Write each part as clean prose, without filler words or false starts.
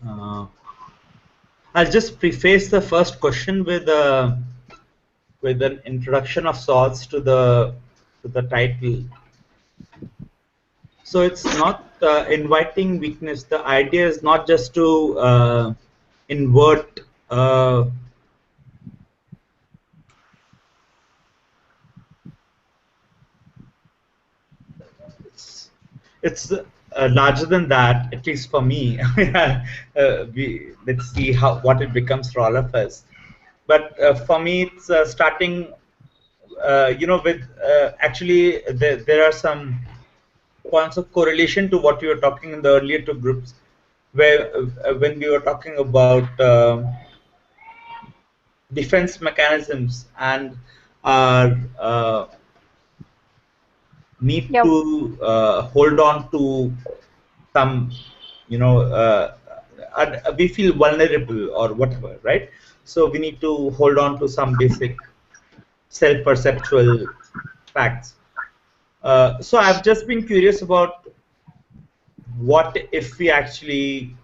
Uh, I'll just preface the first question with an introduction of sorts to the title. So it's not inviting weakness. The idea is not just to invert it's larger than that, at least for me. Let's see what it becomes for all of us. But for me, it's starting, with actually there are some points of correlation to what you were talking in the earlier two groups, where when we were talking about defense mechanisms and our need Yep. to hold on to some, we feel vulnerable or whatever, right? So we need to hold on to some basic self-perceptual facts. So I've just been curious about what if we actually,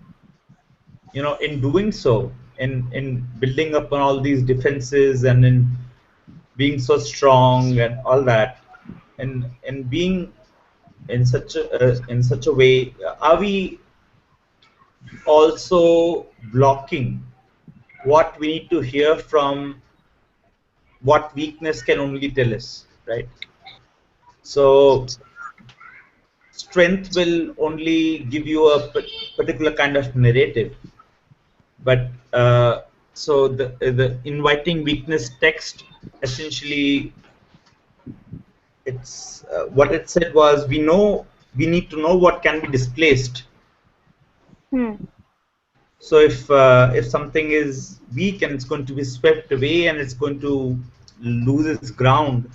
in doing so, in building up on all these defenses and in being so strong and all that, and being in such a way, are we also blocking what we need to hear from what weakness can only tell us, right? So strength will only give you a particular kind of narrative, but so the inviting weakness text essentially, it's what it said was, we need to know what can be displaced. So if something is weak and it's going to be swept away and it's going to lose its ground,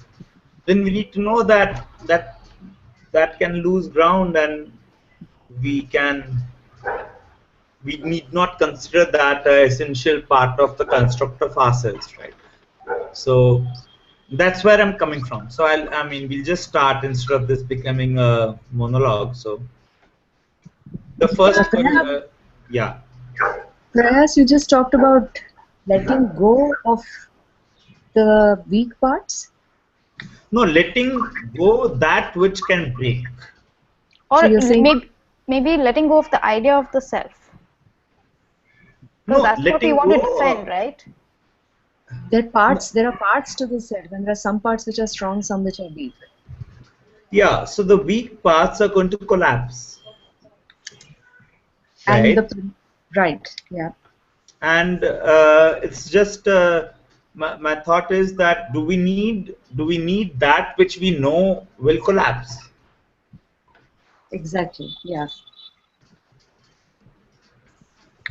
then we need to know that can lose ground, and we need not consider that an essential part of the construct of ourselves, right? So that's where I'm coming from. So I mean, we'll just start instead of this becoming a monologue. So the first, yeah. Prayas, you just talked about letting go of the weak parts. No, letting go that which can break. Or So you're saying maybe letting go of the idea of the self. So No, that's what we want to defend, right? there are parts to the self, and there are some parts which are strong, some which are weak. Yeah, so the weak parts are going to collapse. Right? And right, yeah. And it's just my thought is that do we need that which we know will collapse? Exactly, yeah.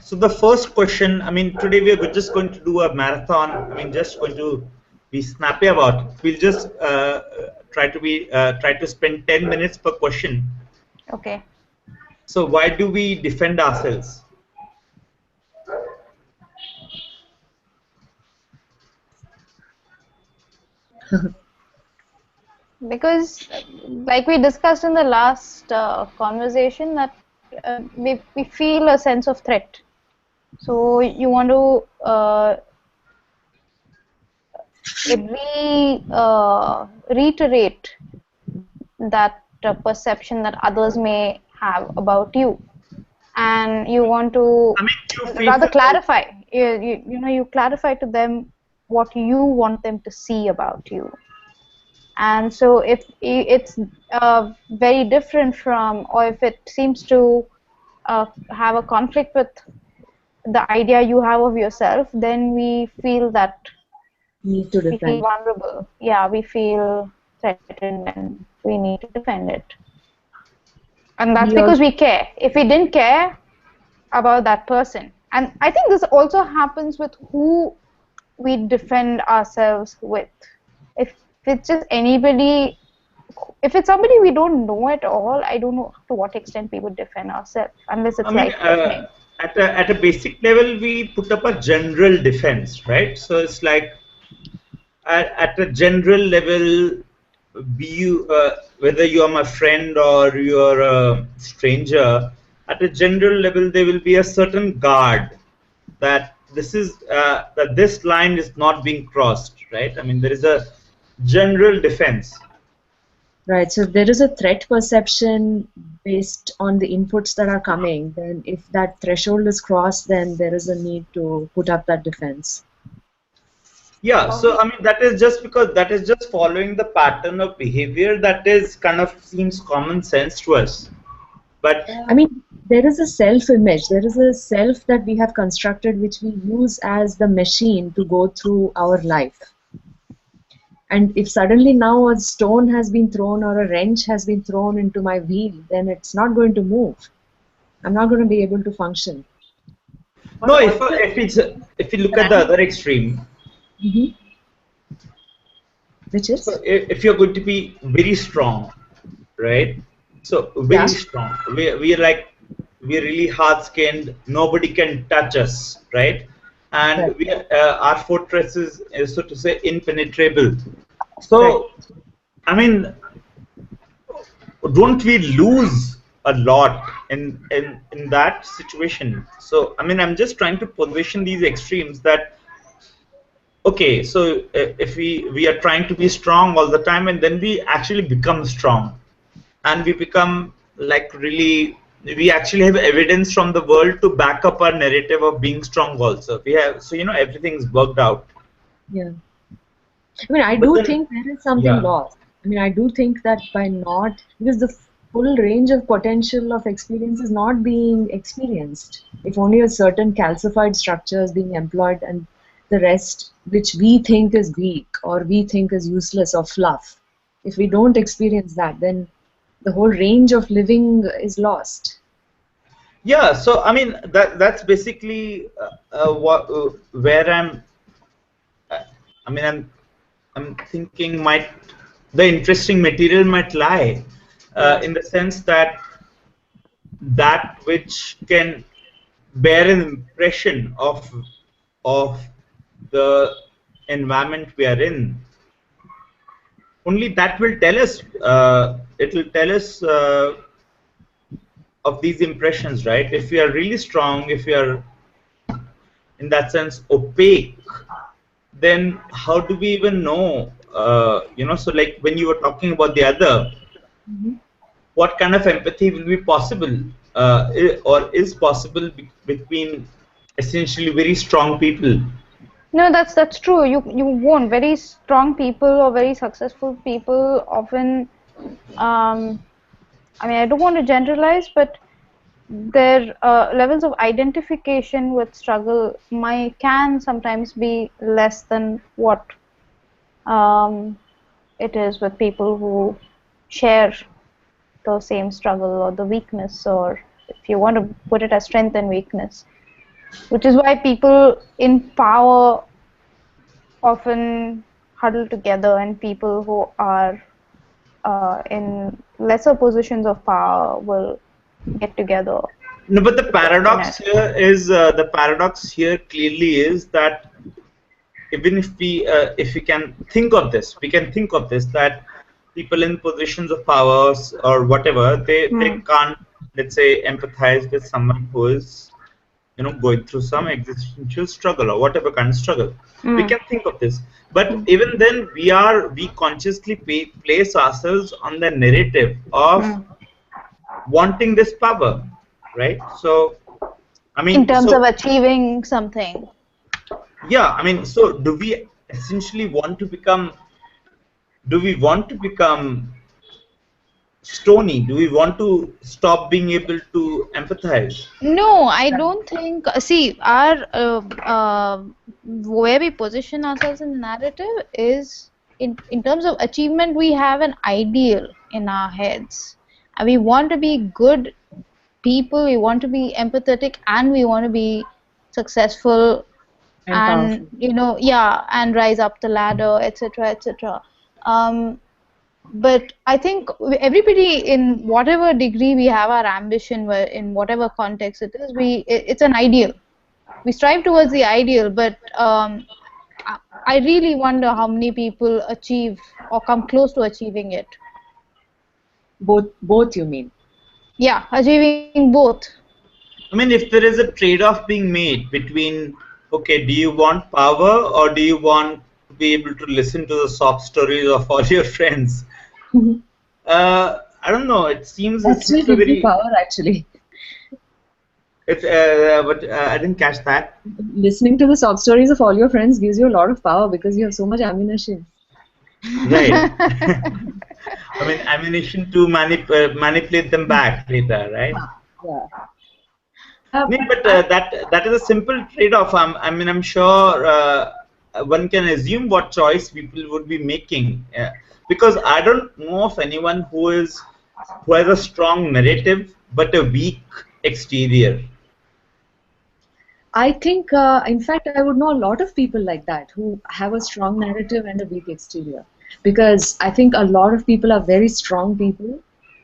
So the first question, I mean, today we are just going to do a marathon. I mean, just going to be snappy about it. We'll just try to spend 10 minutes per question. Okay. So why do we defend ourselves? Because, like we discussed in the last conversation, that we feel a sense of threat. So you want to reiterate that perception that others may have about you, and you want to rather clarify. You clarify to them what you want them to see about you. And so if it's very different from, or if it seems to have a conflict with the idea you have of yourself, then we feel that we feel vulnerable. Yeah, we feel threatened and we need to defend it. And that's because we care. If we didn't care about that person, and I think this also happens with who we defend ourselves with. If it's just anybody, if it's somebody we don't know at all, I don't know to what extent we would defend ourselves, unless it's life-threatening. At a basic level, we put up a general defense, right? So it's like at a general level, whether you are my friend or you're a stranger, at a general level there will be a certain guard that this line is not being crossed, right? I mean, there is a general defense. Right. So if there is a threat perception based on the inputs that are coming, then if that threshold is crossed, then there is a need to put up that defense. Yeah, so I mean that is just because that is just following the pattern of behavior that is kind of seems common sense to us. But I mean, there is a self-image. There is a self that we have constructed, which we use as the machine to go through our life. And if suddenly now a stone has been thrown or a wrench has been thrown into my wheel, then it's not going to move. I'm not going to be able to function. no, if you look at the other extreme, Which is? so if you're going to be very strong, right? So very strong. We're really hard-skinned. Nobody can touch us, right? And our fortress is so to say impenetrable. So, I mean, don't we lose a lot in that situation? So, I mean, I'm just trying to position these extremes that, okay, so if we are trying to be strong all the time and then we actually become strong and we become like really, we actually have evidence from the world to back up our narrative of being strong also. We have, so, you know, everything's worked out. Yeah. I mean, I do think there is something lost. I mean, I do think that by not, because the full range of potential of experience is not being experienced. If only a certain calcified structure is being employed and the rest, which we think is weak or we think is useless or fluff, if we don't experience that, then the whole range of living is lost. Yeah, so I mean that's basically where I'm thinking the interesting material might lie in the sense that which can bear an impression of the environment we are in, only that will tell us it will tell us of these impressions, right? If we are really strong, if we are in that sense opaque, then how do we even know? You know, so like when you were talking about the other, what kind of empathy will be possible or is possible between essentially very strong people? No, that's true. You won't. Very strong people or very successful people often. I mean, I don't want to generalize, but their levels of identification with struggle can sometimes be less than what it is with people who share the same struggle or the weakness, or if you want to put it as strength and weakness, which is why people in power often huddle together, and people who are in lesser positions of power will get together. No, but the paradox here is the paradox here clearly is that even if we can think of this, that people in positions of power or whatever, they can't, let's say, empathize with someone who is, you know, going through some existential struggle or whatever kind of struggle. We can think of this, but even then we consciously place ourselves on the narrative of wanting this power, right? So I mean, in terms of achieving something. Yeah, I mean, so do we essentially want to become, stony? Do we want to stop being able to empathize? No, I don't think. See, our where we position ourselves in the narrative is in terms of achievement. We have an ideal in our heads, and we want to be good people. We want to be empathetic, and we want to be successful, and you know, and rise up the ladder, etc., etc. But I think everybody, in whatever degree we have our ambition, in whatever context it is, it's an ideal. We strive towards the ideal, but I really wonder how many people achieve or come close to achieving it. Both you mean? Yeah, achieving both. I mean, if there is a trade-off being made between, okay, do you want power or do you want to be able to listen to the sob stories of all your friends? I don't know. It seems That it's still not a gives you very. power, actually. It's but I didn't catch that. Listening to the sob stories of all your friends gives you a lot of power because you have so much ammunition. Right. I mean, ammunition to manipulate them back later, right? Yeah. No, but that is a simple trade-off. I mean, I'm sure one can assume what choice people would be making, because I don't know of anyone who has a strong narrative but a weak exterior. I think, in fact, I would know a lot of people like that who have a strong narrative and a weak exterior. Because I think a lot of people are very strong people,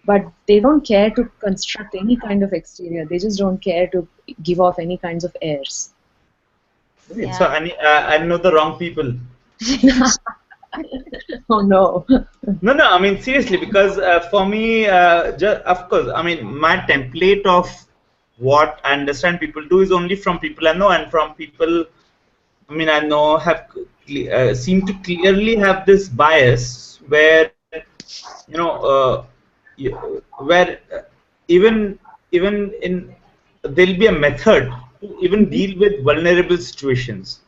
but they don't care to construct any kind of exterior. They just don't care to give off any kinds of airs. Right. So I know the wrong people. Oh no. No, no. I mean, seriously, because for me, of course, I mean, my template of what I understand people do is only from people I know and from people. I mean, I know have seem to clearly have this bias where you know where even in there'll be a method to even deal with vulnerable situations.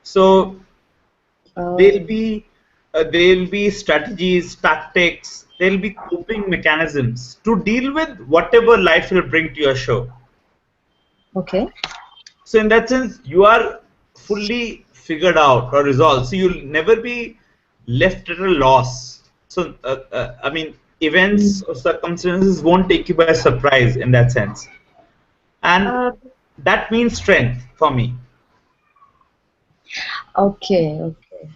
So there'll be strategies, tactics, there'll be coping mechanisms to deal with whatever life will bring to your show. Okay. So in that sense, you are fully figured out or resolved. So you'll never be left at a loss. So I mean, events or circumstances won't take you by surprise in that sense, and that means strength for me. Okay. Okay.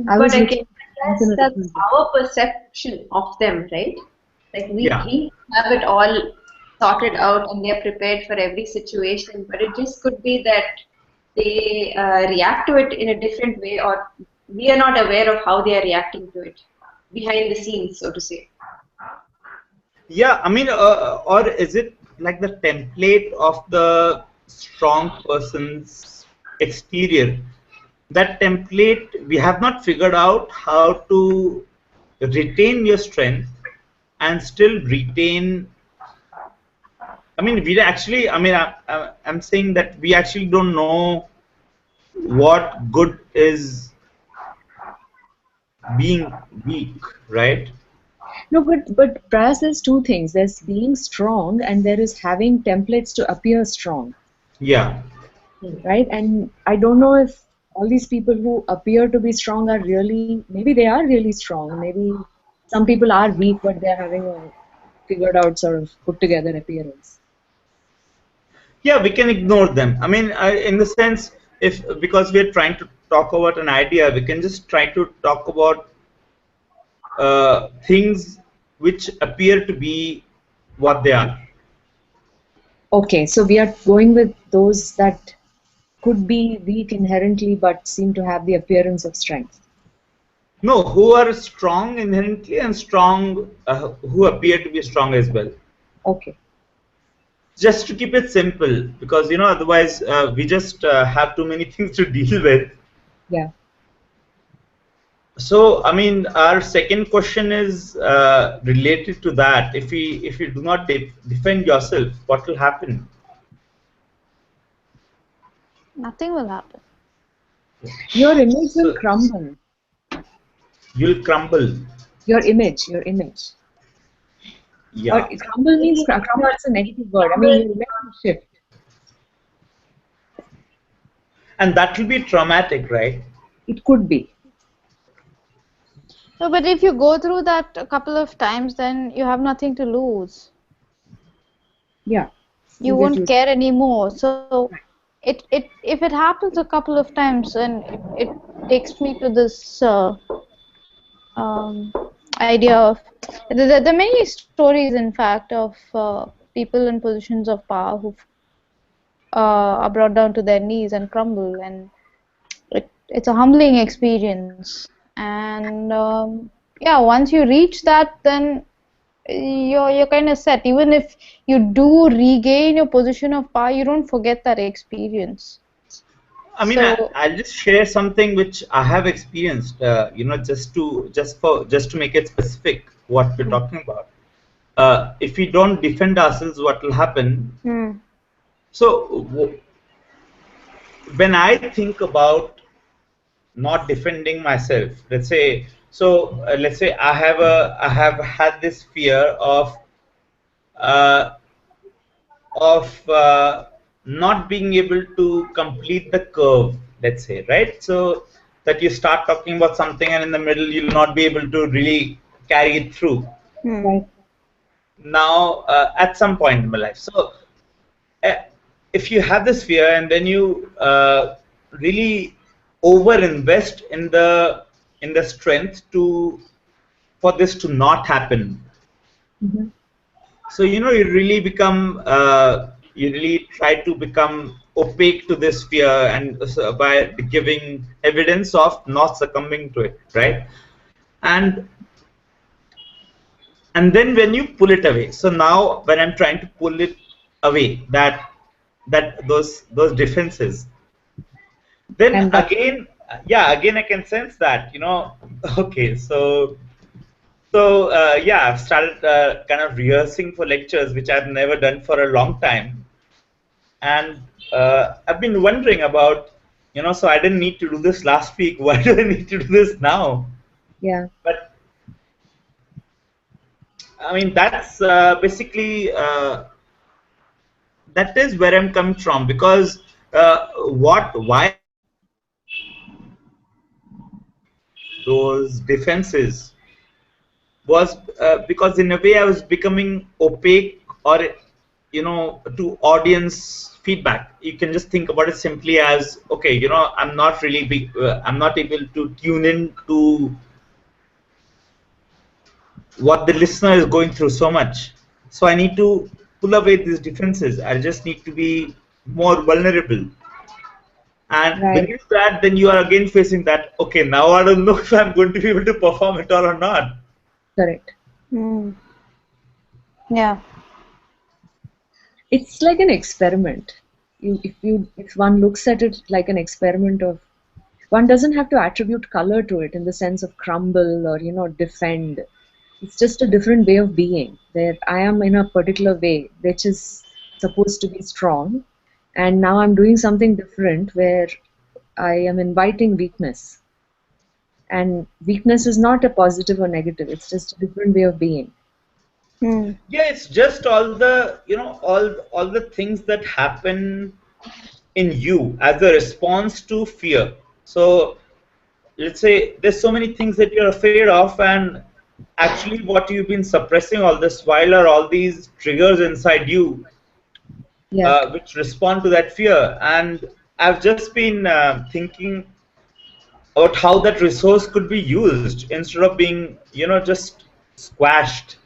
But again, that's our perception of them, right? Like Yeah. we have it all sorted out and they're prepared for every situation, but it just could be that they react to it in a different way, or we are not aware of how they are reacting to it behind the scenes, so to say. Yeah, I mean, or is it like the template of the strong person's exterior? That template, we have not figured out how to retain your strength and still retain. I mean, we actually, I mean, I'm saying that we actually don't know what good is being weak, right? No, but perhaps there's two things. There's being strong and there is having templates to appear strong. Yeah. Right? And I don't know if all these people who appear to be strong are really, maybe they are really strong. Maybe some people are weak, but they're having a figured out sort of put together appearance. Yeah, we can ignore them. I mean, in the sense, if because we're trying to talk about an idea, we can just try to talk about things which appear to be what they are. Okay, so we are going with those that could be weak inherently but seem to have the appearance of strength. No, who are strong inherently and strong, who appear to be strong as well. Okay. Just to keep it simple, because otherwise we just have too many things to deal with. Yeah. So I mean, our second question is related to that. If you do not defend yourself, what will happen? Nothing will happen. Your image will crumble. You'll crumble. Your image. Yeah. Or crumble means crumble is a negative word. I mean, your image will shift. And that will be traumatic, right? It could be. No, but if you go through that a couple of times, then you have nothing to lose. Yeah. You won't care anymore. So if it happens a couple of times, and it takes me to this idea of there are many stories, in fact, of people in positions of power who are brought down to their knees and crumble, and it's a humbling experience. And yeah, once you reach that, then you're kind of set. Even if you do regain your position of power, you don't forget that experience. I mean, So, I'll just share something which I have experienced. Just to make it specific, what we're talking about. If we don't defend ourselves, what will happen? So when I think about not defending myself, let's say, I have had this fear uh, of not being able to complete the curve, let's say, right? So that you start talking about something and in the middle you'll not be able to really carry it through. Right. Now, at some point in my life. So uh, if you have this fear and then you really over-invest in the strength for this to not happen. Mm-hmm. So you really become you really try to become opaque to this fear, and by giving evidence of not succumbing to it, right? And then when you pull it away, so now when I'm trying to pull it away, those defenses, then And again, again I can sense that okay, yeah, I've started kind of rehearsing for lectures, which I've never done for a long time, and I've been wondering about, so I didn't need to do this last week. Why do I need to do this now? yeah, But I mean, that's basically that is where I'm coming from, because why those defenses was because in a way I was becoming opaque, or to audience feedback. You can just think about it simply as, okay, I'm not really I'm not able to tune in to what the listener is going through so much. So I need to pull away these defenses. I just need to be more vulnerable. And when right. you do that, then you are again facing that, okay, now I don't know if I'm going to be able to perform it or not. Correct. yeah. It's like an experiment. If one looks at it like an experiment of, one doesn't have to attribute color to it in the sense of crumble or defend. It's just a different way of being, where I am in a particular way which is supposed to be strong, and now I'm doing something different where I am inviting weakness. And weakness is not a positive or negative, it's just a different way of being. Yeah, it's just all the all the things that happen in you as a response to fear. So let's say there's so many things that you're afraid of, and actually what you've been suppressing all this while are all these triggers inside you, Yeah. which respond to that fear. And I've just been thinking about how that resource could be used instead of being just squashed.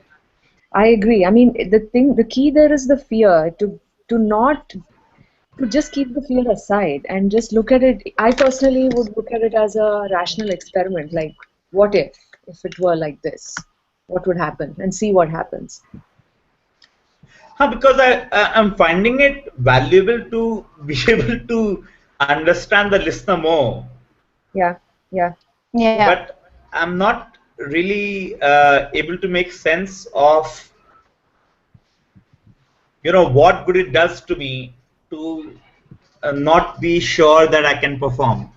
I agree. I mean, the key there is the fear, to just keep the fear aside and just look at it. I personally would look at it as a rational experiment, like, what if it were like this, what would happen, and see what happens. Because I'm finding it valuable to be able to understand the listener more. Yeah, yeah. But I'm not really able to make sense of what good it does to me to not be sure that I can perform.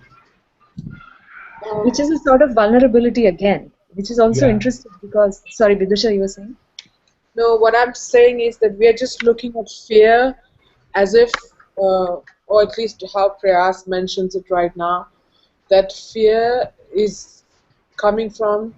Which is a sort of vulnerability again, which is also Yeah. interesting because, sorry, Vidusha, you were saying? No, what I'm saying is that we are just looking at fear as if, or at least how Prayas mentions it right now, that fear is coming from,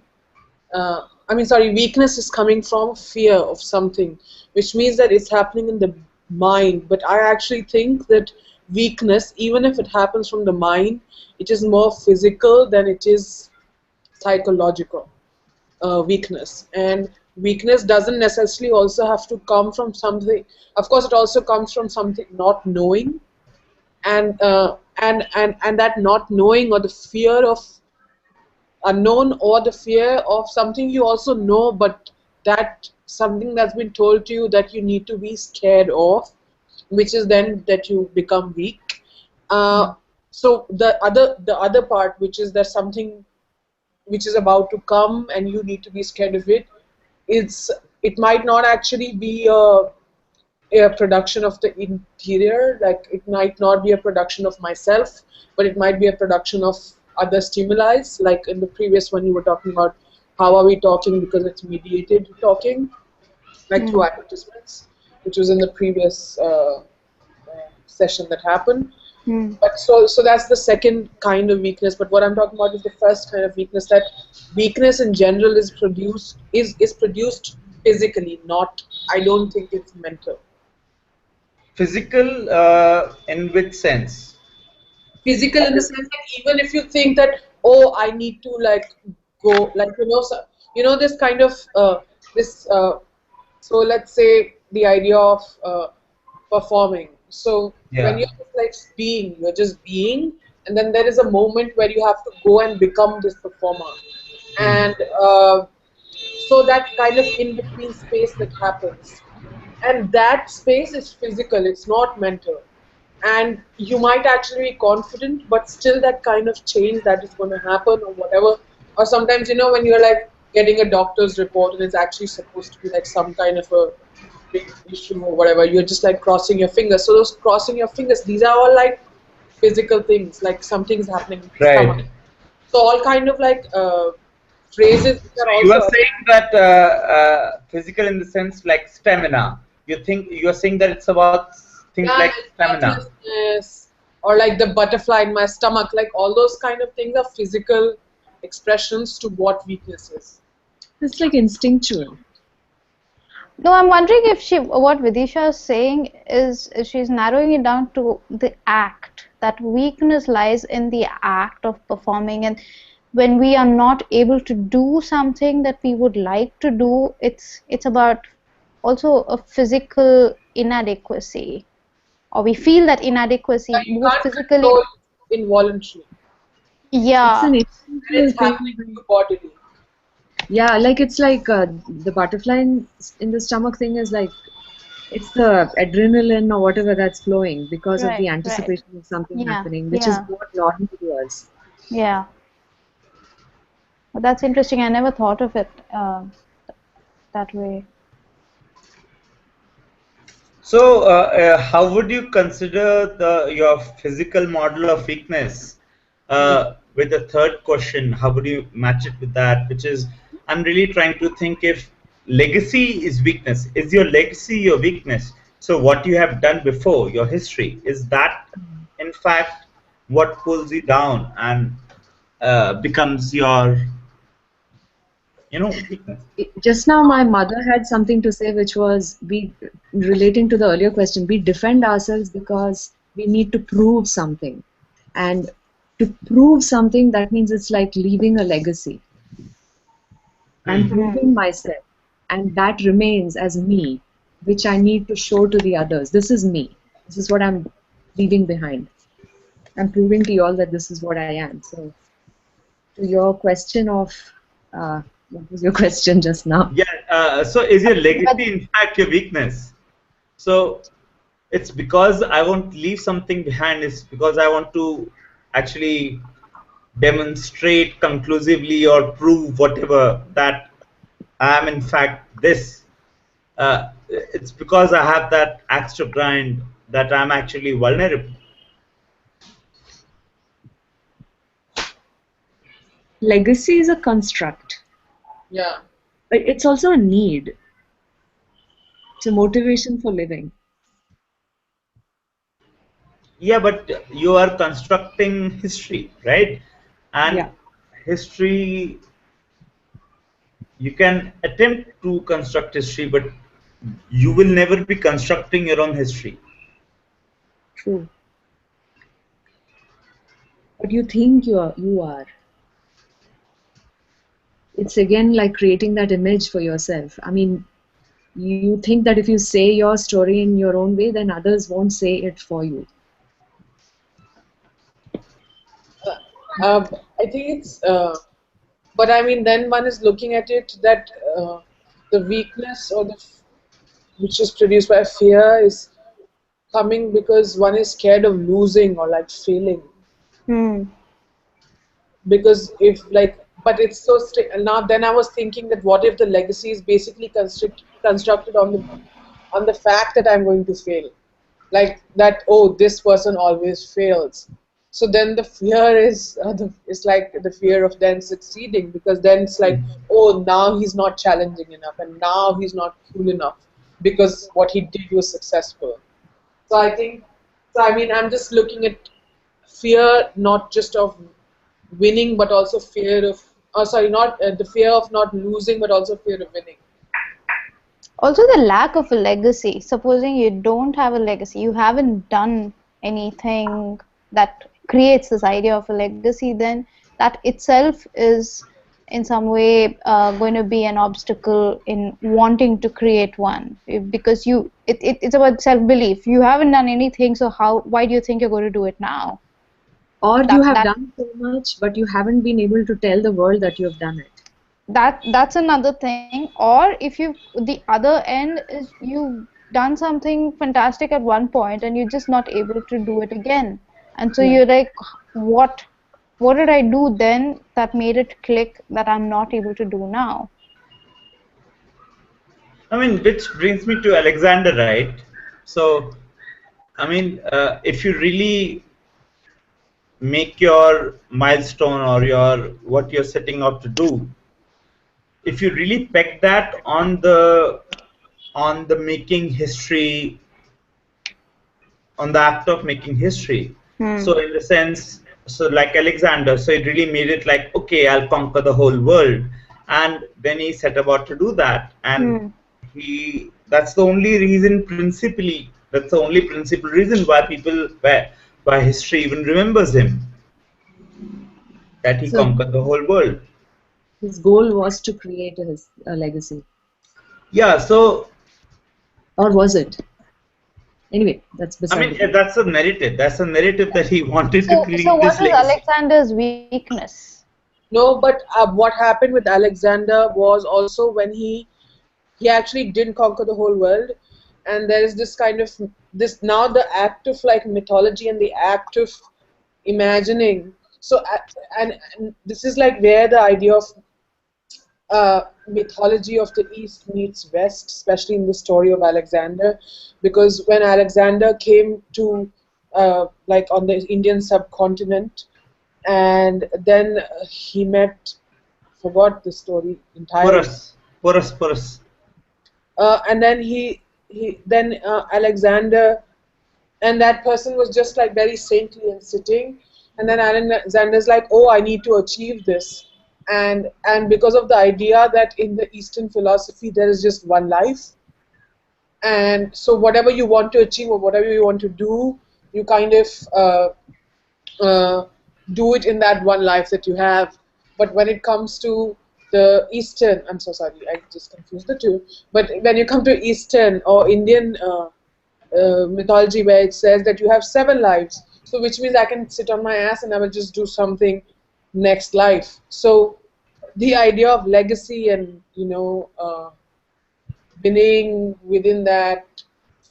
weakness is coming from fear of something, which means that it's happening in the mind. But I actually think that weakness, even if it happens from the mind, it is more physical than it is psychological weakness. And weakness doesn't necessarily also have to come from something. Of course, it also comes from something not knowing, and that not knowing, or the fear of unknown, or the fear of something you also know but that something that's been told to you that you need to be scared of, which is then that you become weak. So the other part, which is that something which is about to come and you need to be scared of it, it might not actually be a production of the interior, like it might not be a production of myself, but it might be a production of other stimuli. Like in the previous one, you were talking about how are we talking because it's mediated talking, like through advertisements, which was in the previous session that happened. But so that's the second kind of weakness. But what I'm talking about is the first kind of weakness. That weakness in general is produced physically, not. I don't think it's mental. Physical, in which sense? Physical in the sense that even if you think that, oh, I need to like go, like this kind of this. So let's say the idea of performing. So when you're just like you're just being, and then there is a moment where you have to go and become this performer, and so that kind of in between space that happens, and that space is physical. It's not mental. And you might actually be confident, but still that kind of change that is going to happen or whatever. Or sometimes, when you're like getting a doctor's report and it's actually supposed to be like some kind of a big issue or whatever, you're just like crossing your fingers. So those crossing your fingers, these are all like physical things, like something's happening in the stomach. So all kind of like phrases. So you are saying that physical in the sense like stamina. You are saying that it's about things like stamina, or like the butterfly in my stomach, like all those kind of things are physical expressions to what weakness is. It's like instinctual. No, I'm wondering if what Vidisha is saying is she's narrowing it down to the act. That weakness lies in the act of performing, and when we are not able to do something that we would like to do, it's about also a physical inadequacy, or we feel that inadequacy both physically. Involuntary. Yeah. It's happening bodily. Yeah, like it's like the butterfly in the stomach thing is like it's the adrenaline or whatever that's flowing because of the anticipation of something happening, which is what normal to us. Yeah. Well, that's interesting. I never thought of it that way. So, how would you consider your physical model of weakness? With the third question, how would you match it with that? Which is, I'm really trying to think if legacy is weakness. Is your legacy your weakness? So what you have done before, your history, is that in fact what pulls you down and becomes your weakness? Just now my mother had something to say, which was relating to the earlier question, we defend ourselves because we need to prove something, and to prove something, that means it's like leaving a legacy. I'm proving myself, and that remains as me, which I need to show to the others. This is me. This is what I'm leaving behind. I'm proving to you all that this is what I am. So to your question of what was your question just now? Yeah, so is your legacy in fact your weakness? So it's because I want to leave something behind, it's because I want to actually demonstrate conclusively or prove whatever that I am in fact this. It's because I have that axe to grind that I'm actually vulnerable. Legacy is a construct. Yeah. But it's also a need. It's a motivation for living. Yeah, but you are constructing history, right? And history, you can attempt to construct history, but you will never be constructing your own history. True. But you think you are. It's again like creating that image for yourself. I mean, you think that if you say your story in your own way, then others won't say it for you. I think it's, but I mean, then one is looking at it that the weakness or which is produced by fear is coming because one is scared of losing or like failing. Because if like, but it's so strict. And now then I was thinking that what if the legacy is basically constructed on the fact that I'm going to fail, like that, oh, this person always fails. So then the fear is it's like the fear of then succeeding, because then it's like, oh, now he's not challenging enough and now he's not cool enough because what he did was successful. So I think, so I mean, I'm just looking at fear not just of winning but also fear of, oh sorry, not the fear of not losing but also fear of winning. Also the lack of a legacy. Supposing you don't have a legacy, you haven't done anything that creates this idea of a legacy, then that itself is in some way going to be an obstacle in wanting to create one, because it's about self-belief. You haven't done anything, so why do you think you're going to do it now? Or you have done so much but you haven't been able to tell the world that you have done it. That's another thing. Or if the other end is you've done something fantastic at one point and you're just not able to do it again, and so you're like, what did I do then that made it click that I'm not able to do now? I mean, which brings me to Alexander, right? So, I mean, if you really make your milestone or what you're setting out to do, if you really peg that on the making history, on the act of making history, so in the sense, so like Alexander, so it really made it like, okay, I'll conquer the whole world, and then he set about to do that, and that's the only reason, principally, that's the only principal reason why history even remembers him, that he conquered the whole world. His goal was to create a legacy. Yeah, so. Or was it? Anyway, that's beside. I mean, that's a narrative. That's a narrative that he wanted to create. So what was Alexander's weakness? No, but what happened with Alexander was also when he actually didn't conquer the whole world, and there is this kind of now the act of like mythology and the act of imagining. So and this is like where the idea of mythology of the East meets West, especially in the story of Alexander, because when Alexander came to like on the Indian subcontinent, and then he met, forgot the story entirely. Porus. And then Alexander, and that person was just like very saintly and sitting, and then Alexander's like, oh, I need to achieve this. And because of the idea that in the Eastern philosophy there is just one life, and so whatever you want to achieve or whatever you want to do, you kind of do it in that one life that you have. But when it comes to the Eastern, I'm so sorry, I just confused the two. But when you come to Eastern or Indian mythology, where it says that you have 7 lives, so which means I can sit on my ass and I will just do something next life. So the idea of legacy and winning within that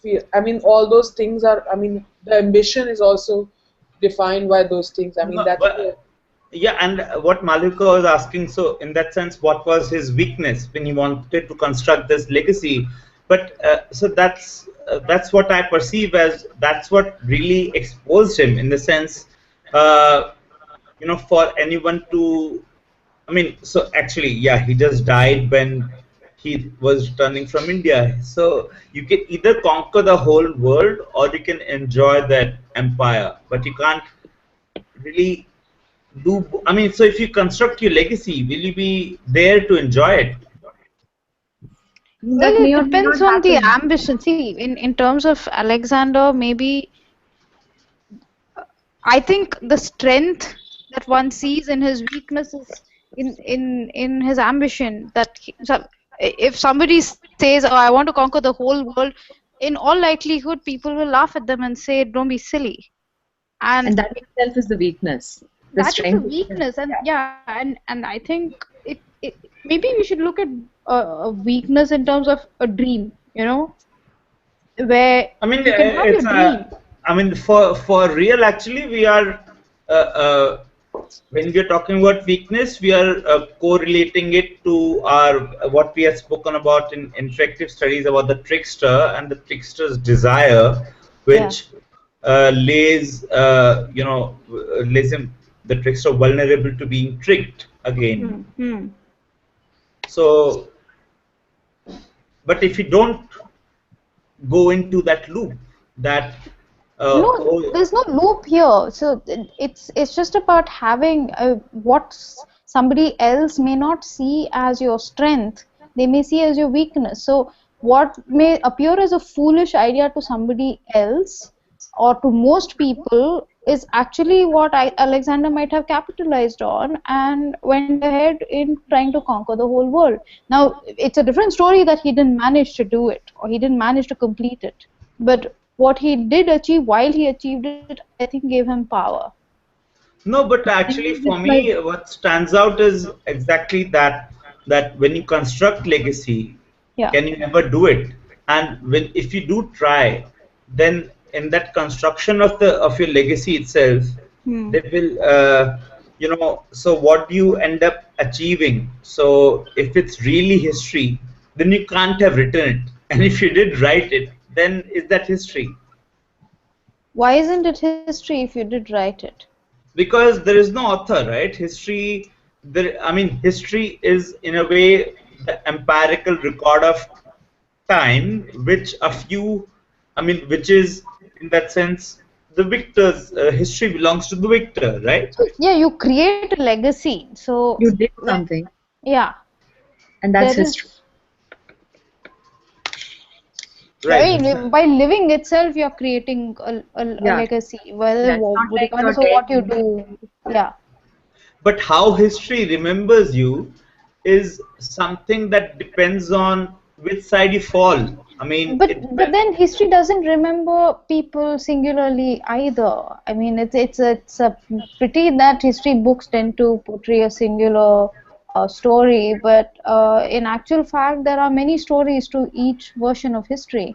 field, I mean, all those things are, I mean, the ambition is also defined by those things. I mean, yeah, and what Malika was asking, so in that sense, what was his weakness when he wanted to construct this legacy? But so that's what I perceive as, that's what really exposed him, in the sense, for anyone to, I mean, so actually, yeah, he just died when he was returning from India. So you can either conquer the whole world or you can enjoy that empire, but you can't really do, I mean, so if you construct your legacy, will you be there to enjoy it? Well, it depends on the ambition. See, in terms of Alexander, maybe I think the strength that one sees in his weaknesses, in his ambition, that if somebody says, oh, I want to conquer the whole world, in all likelihood people will laugh at them and say, don't be silly. And that itself is the weakness. That is a weakness, and yeah, and I think it maybe we should look at a weakness in terms of a dream, you know, where I mean, you can have your it's dream. I mean, for real, actually, we are when we are talking about weakness, we are correlating it to our what we have spoken about in interactive studies about the trickster and the trickster's desire, which lays lays him, the trickster, vulnerable to being tricked again. So, but if you don't go into that loop, that No, there's no loop here. So it's just about having what somebody else may not see as your strength, they may see as your weakness. So what may appear as a foolish idea to somebody else or to most people is actually what Alexander might have capitalized on and went ahead in trying to conquer the whole world. Now, it's a different story that he didn't manage to do it or he didn't manage to complete it. But what he did achieve while he achieved it, I think gave him power. No, but actually, for me, what stands out is exactly that when you construct legacy, can you ever do it? And when if you do try, then in that construction of your legacy itself, they will so what do you end up achieving? So if it's really history, then you can't have written it, and if you did write it, then is that history? Why isn't it history if you did write it? Because there is no author, right? History, history is in a way the empirical record of time, which which is in that sense the victor's history belongs to the victor, right? Yeah, you create a legacy. So you did something. Yeah. And that's history. Right. I mean, by living itself, you're creating a legacy. Whether regardless of what you do, yeah. But how history remembers you is something that depends on which side you fall. I mean, but then history doesn't remember people singularly either. I mean, it's a pity that history books tend to portray a singular story, but in actual fact, there are many stories to each version of history.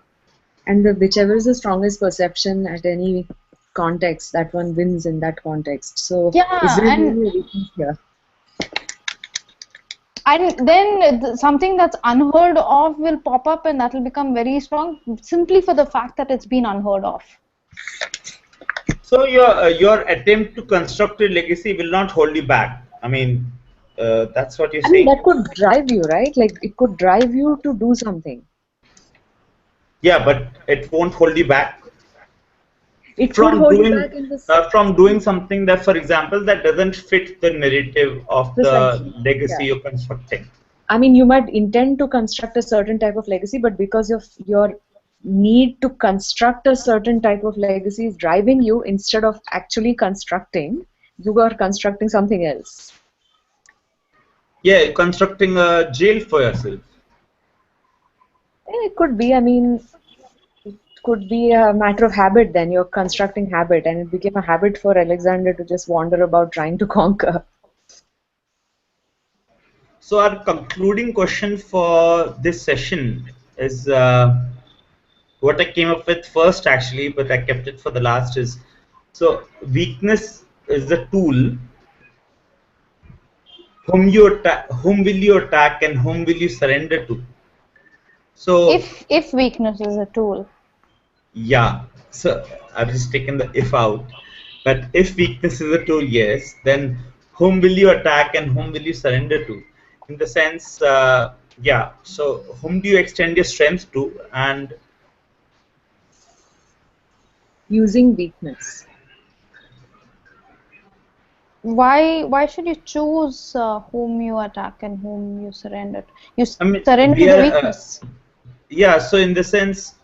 And whichever is the strongest perception at any context, that one wins in that context. So is there really a weakness here? And then something that's unheard of will pop up, and that will become very strong simply for the fact that it's been unheard of. So your attempt to construct a legacy will not hold you back. I mean, that's what you're saying. I mean, that could drive you, right? Like it could drive you to do something. Yeah, but it won't hold you back. It from doing from doing something that, for example, that doesn't fit the narrative of the legacy you're constructing. I mean, you might intend to construct a certain type of legacy, but because of your need to construct a certain type of legacy is driving you, instead of actually constructing, you are constructing something else. Yeah, constructing a jail for yourself. It could be. I mean, could be a matter of habit. Then you're constructing habit, and it became a habit for Alexander to just wander about trying to conquer. So our concluding question for this session is what I came up with first, actually, but I kept it for the last. Is so weakness is the tool. Whom will you attack, and whom will you surrender to? So if weakness is a tool. Yeah, so I've just taken the if out. But if weakness is a tool, yes, then whom will you attack and whom will you surrender to? In the sense, yeah, so whom do you extend your strength to? And using weakness. Why should you choose whom you attack and whom you surrender to? You surrender to the weakness. Yeah, so in the sense,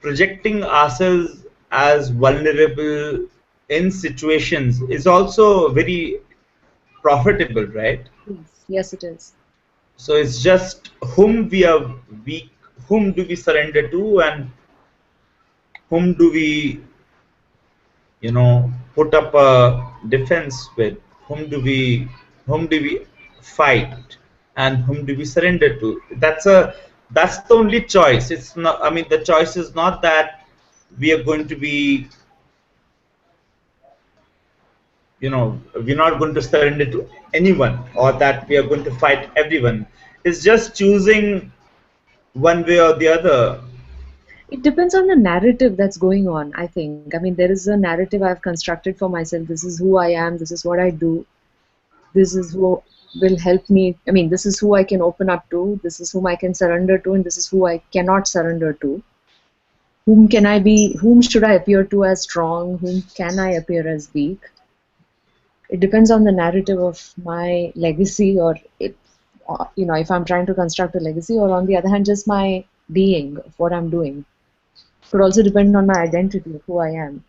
projecting ourselves as vulnerable in situations is also very profitable, right? Yes, it is. So it's just whom we are weak, whom do we surrender to, and whom do we, put up a defense with? Whom do we fight and whom do we surrender to? That's the only choice. It's not, I mean, the choice is not that we are going to be, you know, we're not going to surrender to anyone or that we are going to fight everyone. It's just choosing one way or the other. It depends on the narrative that's going on, I think. I mean, there is a narrative I've constructed for myself. This is who I am. This is what I do. This is who will help me. I mean, this is who I can open up to. This is whom I can surrender to. And this is who I cannot surrender to. Whom can I be? Whom should I appear to as strong? Whom can I appear as weak? It depends on the narrative of my legacy, or it, you know, if I'm trying to construct a legacy, or on the other hand, just my being of what I'm doing. Could also depend on my identity of who I am.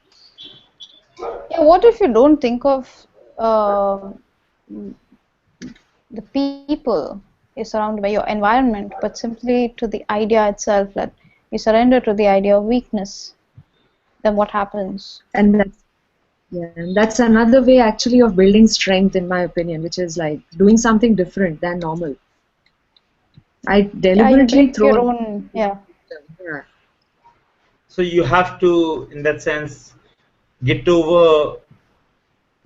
Yeah, what if you don't think of the people you're surrounded by, your environment, but simply to the idea itself, that you surrender to the idea of weakness? Then what happens? And that's, yeah, and that's another way actually of building strength, in my opinion, which is like doing something different than normal. I deliberately throw your own, yeah. So you have to, in that sense, get over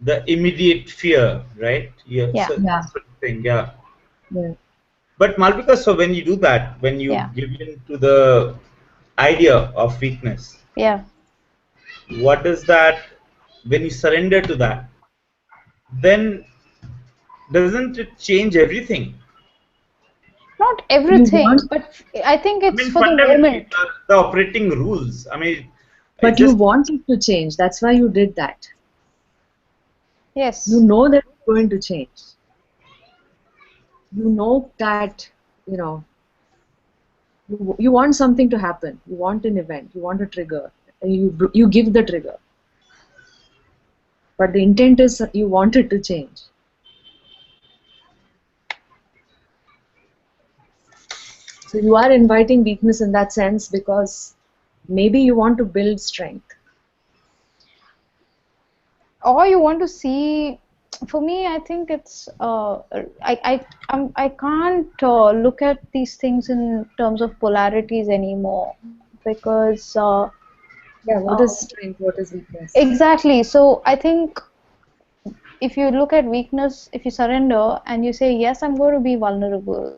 the immediate fear, right? Yeah. So, Yeah. sort of thing, yeah. Yeah. But Malvika, so when you do that, when you give in to the idea of weakness, yeah, what does that, when you surrender to that, then doesn't it change everything? Not everything, but I think it's for the moment. The operating rules. I mean, but you want it to change. That's why you did that. Yes. You know that it's going to change. You know that, you know, you want something to happen. You want an event. You want a trigger. And you give the trigger. But the intent is you want it to change. So you are inviting weakness in that sense because maybe you want to build strength. Or you want to see, for me, I think it's, I can't look at these things in terms of polarities anymore, because yeah, what is strength, what is weakness? Exactly. So I think if you look at weakness, if you surrender and you say, yes, I'm going to be vulnerable,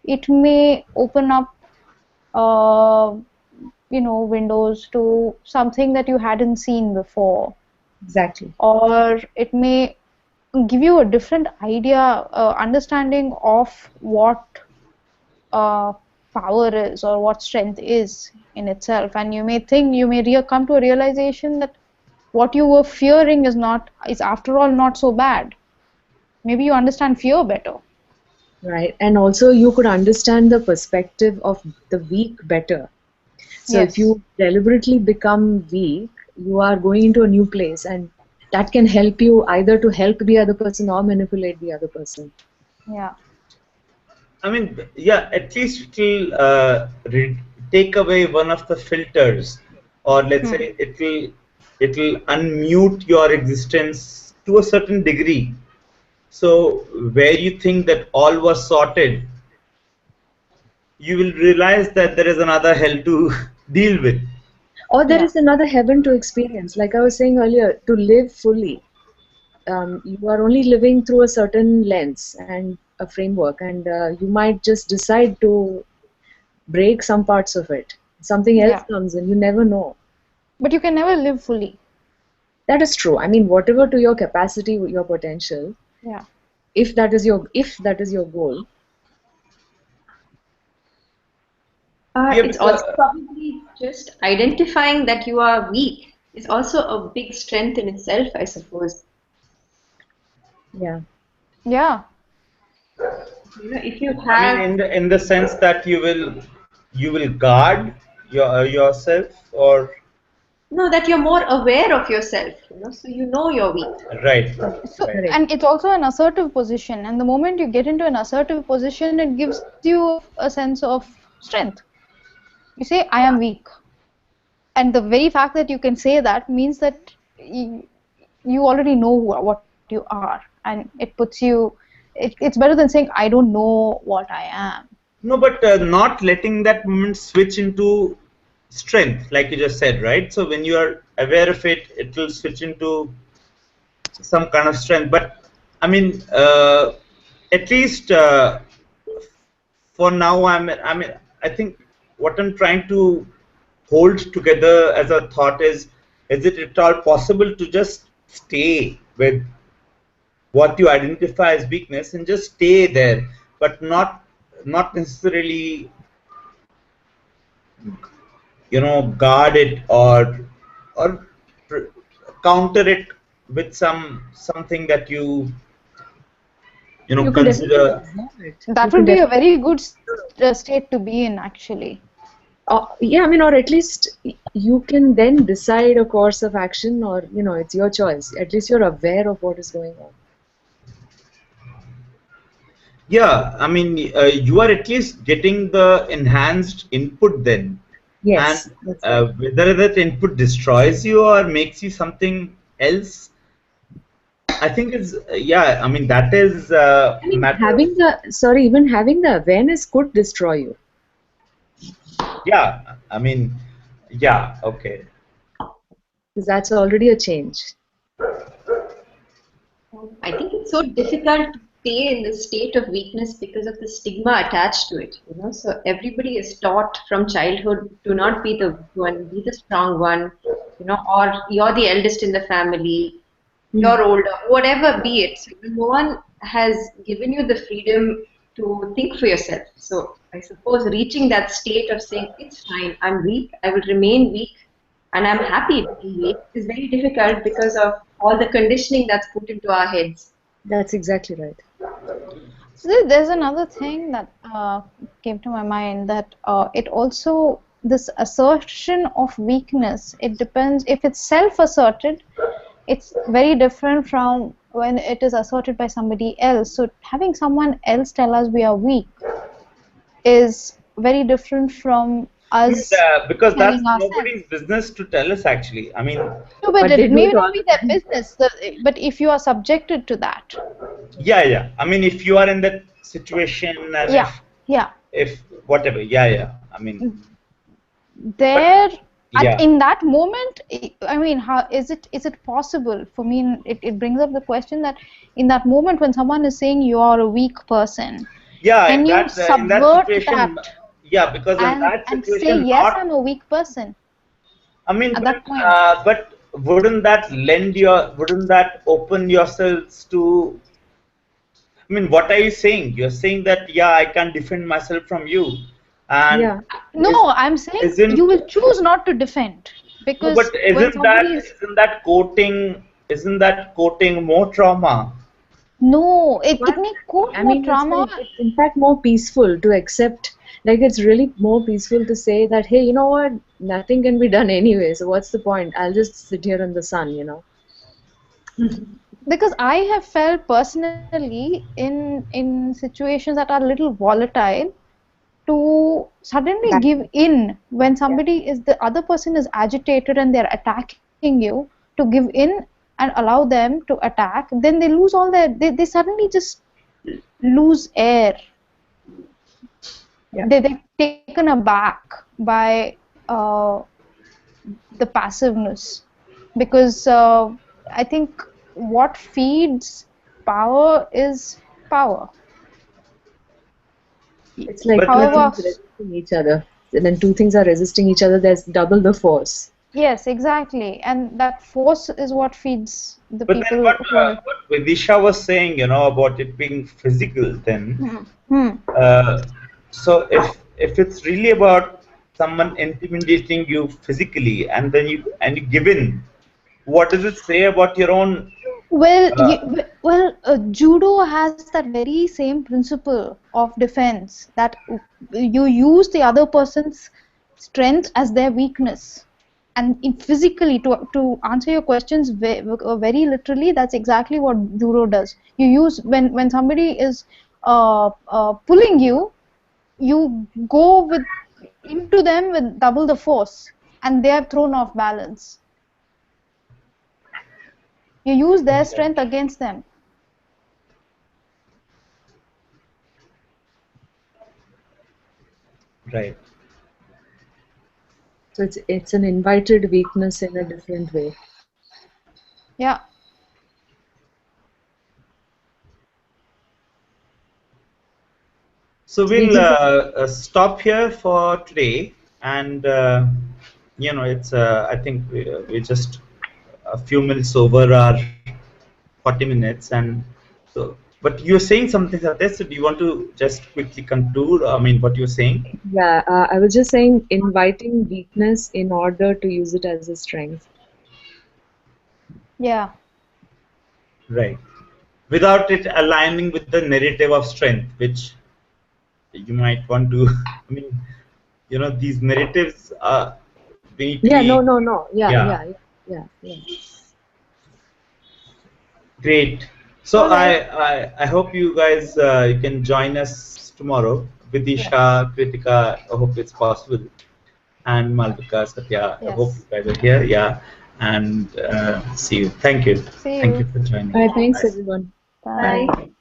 it may open up, you know, windows to something that you hadn't seen before. Exactly. Or it may give you a different idea, understanding of what power is or what strength is in itself, and you may think, you may come to a realization that what you were fearing is after all not so bad. Maybe you understand fear better. Right, and also you could understand the perspective of the weak better. So Yes. If you deliberately become weak, you are going into a new place, and that can help you either to help the other person or manipulate the other person. Yeah. I mean, yeah, at least it will take away one of the filters, or let's say it will unmute your existence to a certain degree. So where you think that all was sorted, you will realize that there is another hell to deal with. Or there is another heaven to experience. Like I was saying earlier, to live fully. You are only living through a certain lens and a framework, and you might just decide to break some parts of it. Something else comes in, you never know. But you can never live fully. That is true. I mean, whatever to your capacity, your potential. Yeah. If that is your goal. It's also probably just identifying that you are weak is also a big strength in itself, I suppose. Yeah. Yeah. You know, if you have, I mean, in the sense that you will guard yourself, or no, that you're more aware of yourself, you know, so you know you're weak. right. So, and it's also an assertive position, and the moment you get into an assertive position, it gives you a sense of strength. You say, I am weak, and the very fact that you can say that means that you already know what you are, and it puts you it's better than saying I don't know what I am. No, but not letting that moment switch into strength, like you just said, right? So when you are aware of it, it will switch into some kind of strength. But I mean, at least for now, I think what I'm trying to hold together as a thought is it at all possible to just stay with what you identify as weakness and just stay there, but not necessarily, guard it or counter it with something that You can definitely consider. observe it. That would be a very good state to be in, actually. Yeah, I mean, or at least you can then decide a course of action, or it's your choice. At least you're aware of what is going on. Yeah, I mean, you are at least getting the enhanced input then. Yes. And whether that input destroys you or makes you something else, I think is I mean, that is even having the awareness could destroy you. Yeah, I mean, yeah, okay. Because that's already a change. I think it's so difficult to stay in the state of weakness because of the stigma attached to it. So everybody is taught from childhood to not be the one, be the strong one, or you're the eldest in the family, you're older, whatever be it. So no one has given you the freedom to think for yourself. So I suppose reaching that state of saying, it's fine, I'm weak, I will remain weak, and I'm happy being weak is very difficult because of all the conditioning that's put into our heads. That's exactly right. So there's another thing that came to my mind, that it also, this assertion of weakness, it depends, if it's self-asserted, it's very different from when it is asserted by somebody else. So having someone else tell us we are weak is very different from us. Because that's ourselves. nobody's business to tell us, actually. I mean, no, but it may not be their business. But if you are subjected to that. Yeah. I mean, if you are in that situation, and if whatever, I mean, there. In that moment, I mean, how is it possible for me? It brings up the question that in that moment when someone is saying you are a weak person, can you subvert that? Yeah, because in that situation, and say yes, I'm a weak person. I mean, at that point. But wouldn't that open yourselves to? I mean, what are you saying? You're saying that I can't defend myself from you. And no, I'm saying you will choose not to defend, because but isn't that quoting more trauma? No, it may quote more trauma. It's in fact more peaceful to accept. Like, it's really more peaceful to say that, hey, you know what? Nothing can be done anyway. So what's the point? I'll just sit here in the sun, Because I have felt personally in situations that are a little volatile, to suddenly give in when the other person is agitated and they're attacking you, to give in and allow them to attack, then they lose all they suddenly just lose air. They're taken aback by the passiveness, because I think what feeds power is power. It's like two things resisting each other. And when two things are resisting each other, there's double the force. Yes, exactly. And that force is what feeds the people. Then what Vidisha was saying, about it being physical, then. So if it's really about someone intimidating you physically, and then you give in, what does it say about your own? Well, judo has that very same principle of defense, that you use the other person's strength as their weakness, and physically, to answer your questions very literally, that's exactly what judo does. You use when somebody is pulling you, you go into them with double the force, and they are thrown off balance. You use their strength against them. Right. So it's an invited weakness in a different way. Yeah. So we'll stop here for today, and you know, it's I think we're just a few minutes over our 40 minutes, and so. But you're saying something, Satya. So do you want to just quickly conclude? I mean, what you're saying? Yeah, I was just saying inviting weakness in order to use it as a strength. Yeah. Right. Without it aligning with the narrative of strength, which you might want to. I mean, you know, these narratives we need to Yeah, be. no. Yeah. Yeah. Great. So Alright. I hope you guys you can join us tomorrow. Vidisha, Kritika, I hope it's possible, and Malvika, Satya. I hope you Yes. guys are here. Yeah, and see you. Thank you. See Thank you you. for joining. All right, thanks Bye. everyone. Bye. Bye.